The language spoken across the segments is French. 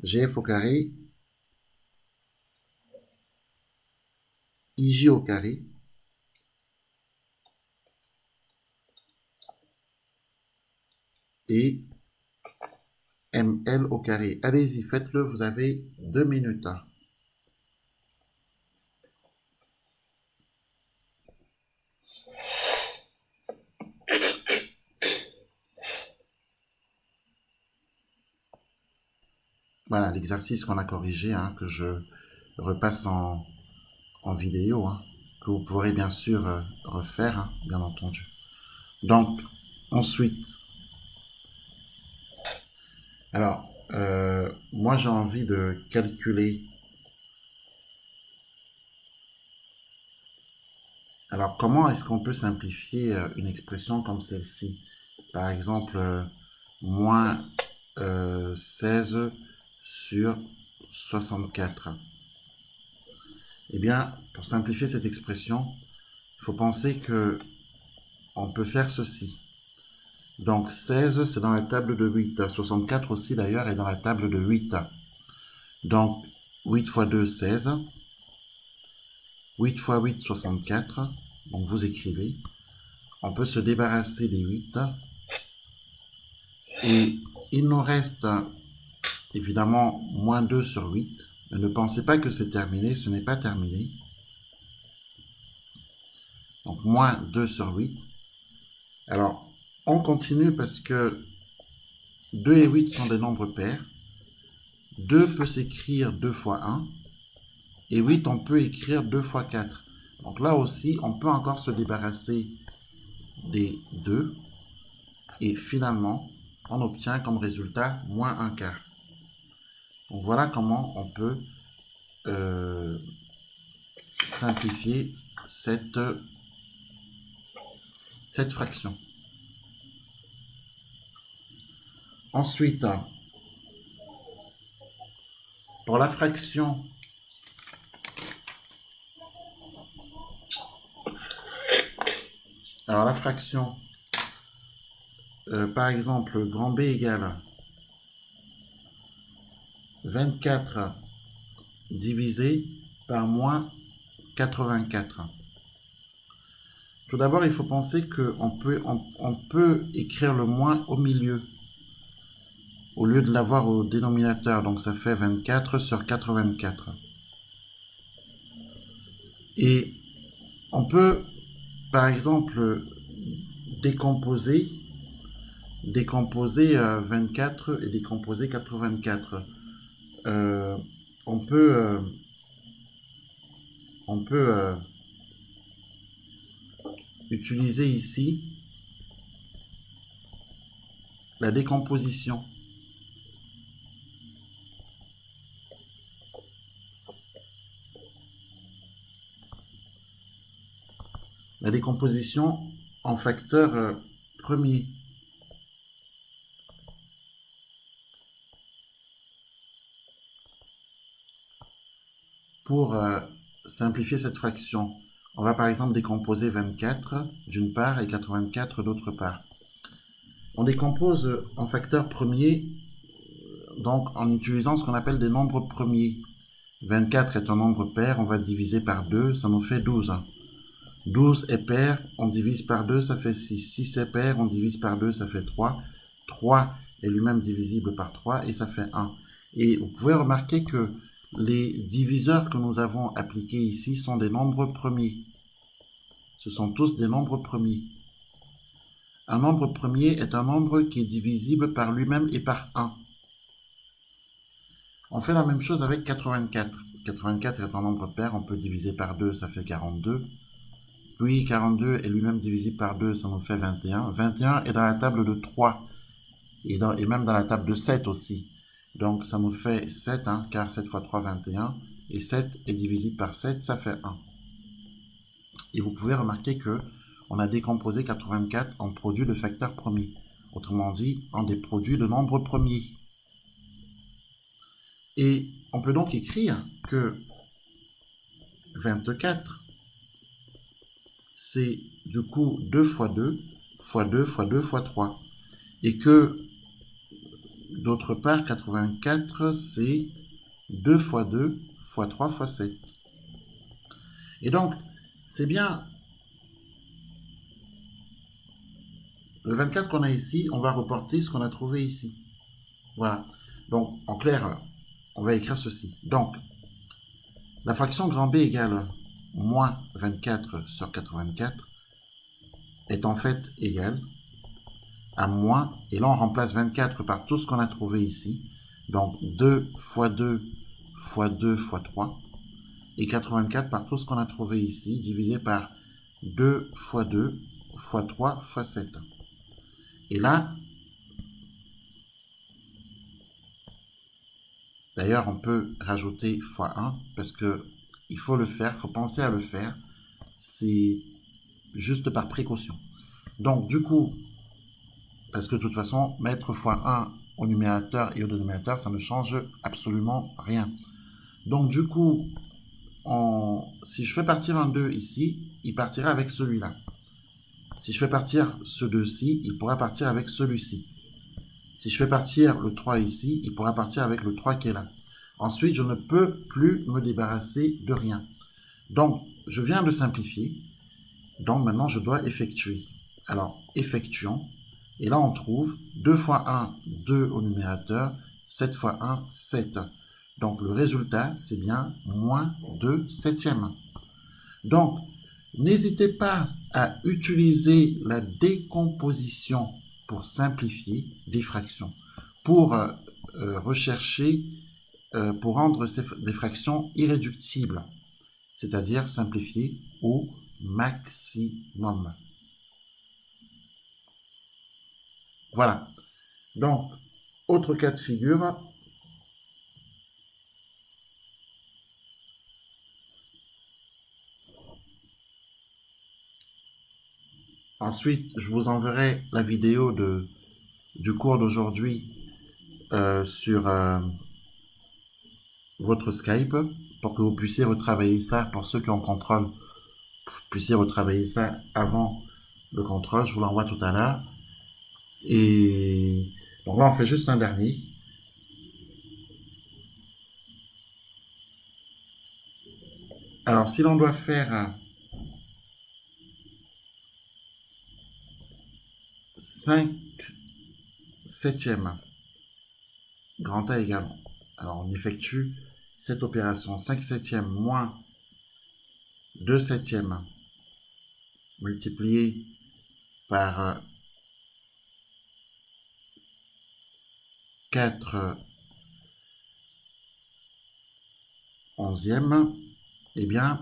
GF au carré, IJ au carré, et ML au carré. Allez-y, faites-le, vous avez 2 minutes. Voilà, l'exercice qu'on a corrigé, hein, que je repasse en vidéo, hein, que vous pourrez bien sûr refaire, hein, bien entendu. Donc, ensuite, alors, moi j'ai envie de calculer. Alors, comment est-ce qu'on peut simplifier une expression comme celle-ci? Par exemple, moins 16 sur 64. Eh bien, pour simplifier cette expression, il faut penser que on peut faire ceci. Donc 16, c'est dans la table de 8. 64 aussi d'ailleurs est dans la table de 8. Donc 8 fois 2, 16. 8 fois 8, 64. Donc vous écrivez. On peut se débarrasser des 8. Et il nous reste évidemment moins 2 sur 8. Mais ne pensez pas que c'est terminé, ce n'est pas terminé. Donc moins 2 sur 8. Alors, on continue parce que 2 et 8 sont des nombres pairs. 2 peut s'écrire 2 fois 1. Et 8, on peut écrire 2 fois 4. Donc là aussi, on peut encore se débarrasser des 2. Et finalement, on obtient comme résultat moins 1 quart. Donc voilà comment on peut simplifier cette fraction. Ensuite, pour la fraction alors la fraction, par exemple, grand B égale 24 divisé par moins 84. Tout d'abord, il faut penser qu'on peut écrire le moins au milieu, au lieu de l'avoir au dénominateur. Donc ça fait 24 sur 84. Et on peut, par exemple, décomposer 24 et décomposer 84. Euh, on peut, utiliser ici la décomposition. La décomposition en facteur premier. Pour simplifier cette fraction, on va par exemple décomposer 24 d'une part et 84 d'autre part. On décompose en facteur premier, donc en utilisant ce qu'on appelle des nombres premiers. 24 est un nombre pair, on va diviser par 2, ça nous fait 12. 12 est pair, on divise par 2, ça fait 6. 6 est pair, on divise par 2, ça fait 3. 3 est lui-même divisible par 3 et ça fait 1. Et vous pouvez remarquer que les diviseurs que nous avons appliqués ici sont des nombres premiers. Ce sont tous des nombres premiers. Un nombre premier est un nombre qui est divisible par lui-même et par 1. On fait la même chose avec 84. 84 est un nombre pair, on peut diviser par 2, ça fait 42. Puis 42 est lui-même divisible par 2, ça nous fait 21. 21 est dans la table de 3 et même dans la table de 7 aussi. Donc ça nous fait 7, hein, car 7 fois 3, 21. Et 7 est divisible par 7, ça fait 1. Et vous pouvez remarquer que on a décomposé 84 en produits de facteurs premiers. Autrement dit, en des produits de nombres premiers. Et on peut donc écrire que 24, c'est du coup 2 fois 2, fois 2, fois 2, fois 3. Et que d'autre part, 84, c'est 2 fois 2 fois 3 fois 7. Et donc, c'est bien le 24 qu'on a ici, on va reporter ce qu'on a trouvé ici. Voilà. Donc, en clair, on va écrire ceci. Donc, la fraction grand B égale moins 24 sur 84 est en fait égale à moins, et là on remplace 24 par tout ce qu'on a trouvé ici, donc 2 fois 2 fois 2 fois 3, et 84 par tout ce qu'on a trouvé ici, divisé par 2 fois 2 fois 3 fois 7. Et là, d'ailleurs on peut rajouter fois 1, parce que il faut le faire, il faut penser à le faire, c'est juste par précaution. Donc du coup, parce que de toute façon, mettre fois 1 au numérateur et au dénominateur, ça ne change absolument rien. Donc du coup, si je fais partir un 2 ici, il partira avec celui-là. Si je fais partir ce 2-ci, il pourra partir avec celui-ci. Si je fais partir le 3 ici, il pourra partir avec le 3 qui est là. Ensuite, je ne peux plus me débarrasser de rien. Donc, je viens de simplifier. Donc maintenant, je dois effectuer. Alors, effectuons. Et là, on trouve 2 fois 1, 2 au numérateur, 7 fois 1, 7. Donc, le résultat, c'est bien moins 2 septièmes. Donc, n'hésitez pas à utiliser la décomposition pour simplifier des fractions, pour rechercher, pour rendre des fractions irréductibles, c'est-à-dire simplifier au maximum. Voilà. Donc, autre cas de figure. Ensuite, je vous enverrai la vidéo du cours d'aujourd'hui sur votre Skype pour que vous puissiez retravailler ça, pour ceux qui ont contrôle, vous puissiez retravailler ça avant le contrôle. Je vous l'envoie tout à l'heure. Et donc là, on fait juste un dernier. Alors, si l'on doit faire 5 septièmes, grand A égale, alors on effectue cette opération 5 septièmes moins 2 septièmes multiplié par 4 onzièmes, eh bien,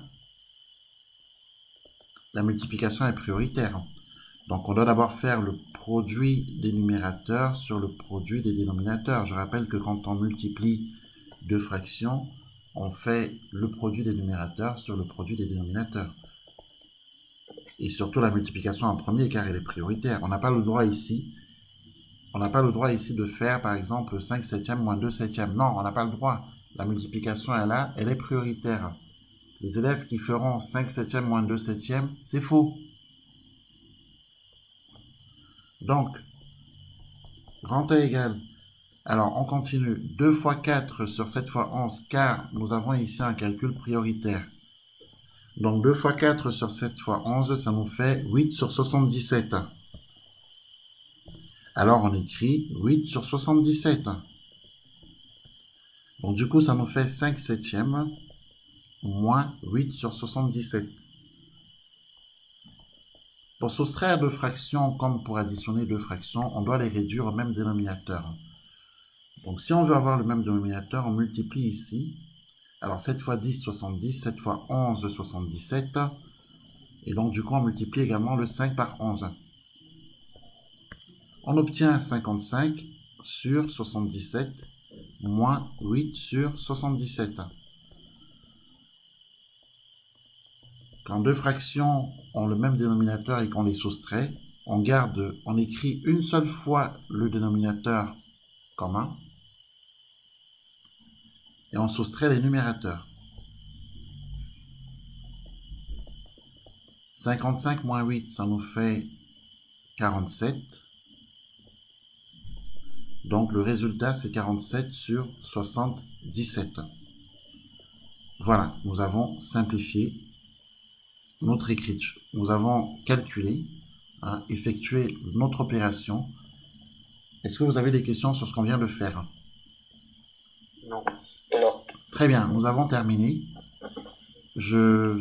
la multiplication est prioritaire. Donc, on doit d'abord faire le produit des numérateurs sur le produit des dénominateurs. Je rappelle que quand on multiplie deux fractions, on fait le produit des numérateurs sur le produit des dénominateurs. Et surtout la multiplication en premier, car elle est prioritaire. On n'a pas le droit ici. On n'a pas le droit ici de faire, par exemple, 5 septièmes moins 2 septièmes. Non, on n'a pas le droit. La multiplication est là, elle est prioritaire. Les élèves qui feront 5 septièmes moins 2 septièmes, c'est faux. Donc, grand A égale. Alors, on continue. 2 fois 4 sur 7 fois 11, car nous avons ici un calcul prioritaire. Donc, 2 fois 4 sur 7 fois 11, ça nous fait 8 sur 77. Alors, on écrit 8 sur 77. Donc, du coup, ça nous fait 5 septièmes moins 8 sur 77. Pour soustraire deux fractions, comme pour additionner deux fractions, on doit les réduire au même dénominateur. Donc, si on veut avoir le même dénominateur, on multiplie ici. Alors, 7 fois 10, 70. 7 fois 11, 77. Et donc, du coup, on multiplie également le 5 par 11. On obtient 55 sur 77 moins 8 sur 77. Quand deux fractions ont le même dénominateur et qu'on les soustrait, on écrit une seule fois le dénominateur commun et on soustrait les numérateurs. 55 moins 8, ça nous fait 47. Donc le résultat, c'est 47 sur 77. Voilà, nous avons simplifié notre écriture. Nous avons calculé, effectué notre opération. Est-ce que vous avez des questions sur ce qu'on vient de faire? Non. Non. Très bien, nous avons terminé. Je